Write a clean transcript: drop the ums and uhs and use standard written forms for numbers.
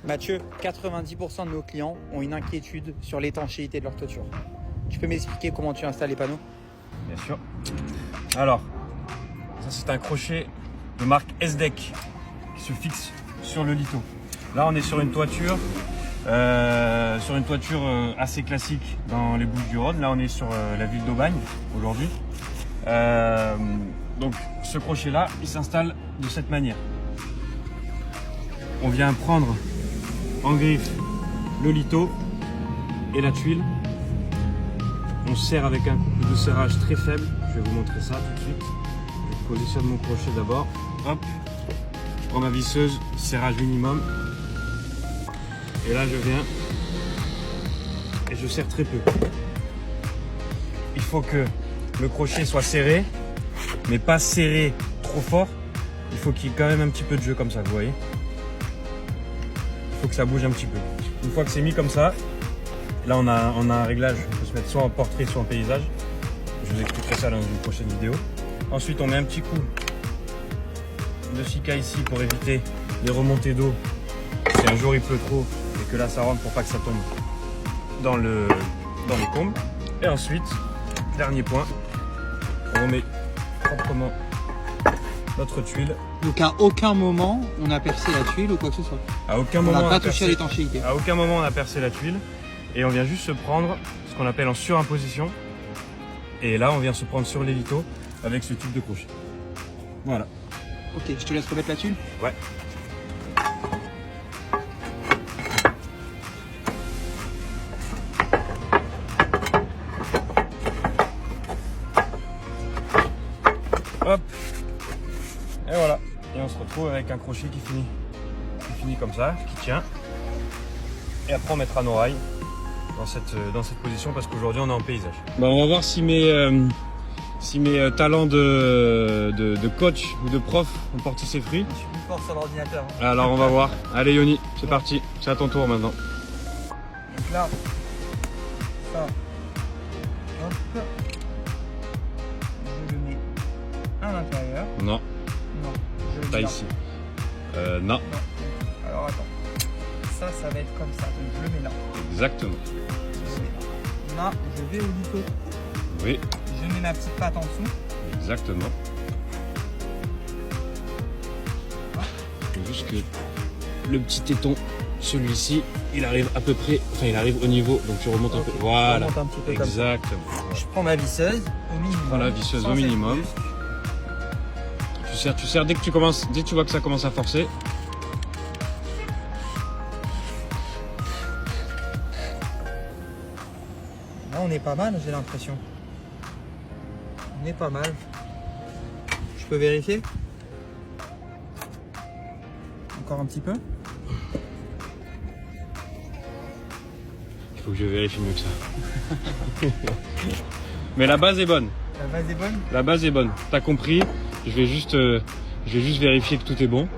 Mathieu, 90% de nos clients ont une inquiétude sur l'étanchéité de leur toiture. Tu peux m'expliquer comment tu installes les panneaux? Bien sûr. Alors, ça c'est un crochet de marque SDEC qui se fixe sur le lito. Là on est sur une toiture, assez classique dans les Bouches-du-Rhône. Là on est sur la ville d'Aubagne aujourd'hui. Donc ce crochet là, il s'installe de cette manière. On vient prendre en griffe le lito et la tuile. On serre avec un couple de serrage très faible. Je vais vous montrer ça tout de suite. Je positionne mon crochet d'abord. Hop. Je prends ma visseuse, serrage minimum. Et là je viens et je serre très peu. Il faut que le crochet soit serré, mais pas serré trop fort. Il faut qu'il y ait quand même un petit peu de jeu comme ça, vous voyez. Il faut que ça bouge un petit peu. Une fois que c'est mis comme ça, là on a un réglage. On peut se mettre soit en portrait, soit en paysage. Je vous expliquerai ça dans une prochaine vidéo. Ensuite on met un petit coup de cica ici pour éviter les remontées d'eau. Si un jour il pleut trop et que là ça rentre pour pas que ça tombe dans les combles. Et ensuite, dernier point, on remet proprement notre tuile. Donc à aucun moment on a percé la tuile ou quoi que ce soit. À aucun On moment n'a on pas a touché à l'étanchéité. À aucun moment on a percé la tuile. Et on vient juste se prendre ce qu'on appelle en surimposition. Et là on vient se prendre sur les litos avec ce type de crochet. Voilà. Ok, je te laisse remettre la tuile. Ouais. Hop. Et voilà. Et on se retrouve avec un crochet qui finit comme ça, qui tient. Et après on mettra nos rails dans cette position parce qu'aujourd'hui on est en paysage. Bah, on va voir si mes talents de coach ou de prof ont porté ses fruits. Je suis plus fort sur l'ordinateur. Alors on va voir. Allez Yoni, c'est parti. C'est à ton tour maintenant. Donc là, ça, hop, je le mets à l'intérieur. Non, Non, je le pas mets là. ici. Non, Non. Alors attends, ça va être comme ça, donc je le mets là. exactement. Je le mets là. Là, je vais au lito. Oui, Je mets ma petite patte en dessous. exactement. Il faut juste que le petit téton, celui-ci, il arrive à peu près, enfin il arrive au niveau, donc tu remontes un peu. Voilà, Je remonte un petit peu comme ça. exactement. Je prends ma visseuse au minimum. Prends la visseuse sans au être minimum. brusque. Tu serres dès que tu vois que ça commence à forcer. Là, on est pas mal, j'ai l'impression. On est pas mal. Je peux vérifier? Encore un petit peu? Il faut que je vérifie mieux que ça. Mais la base est bonne. La base est bonne? La base est bonne. T'as compris. Je vais juste vérifier que tout est bon.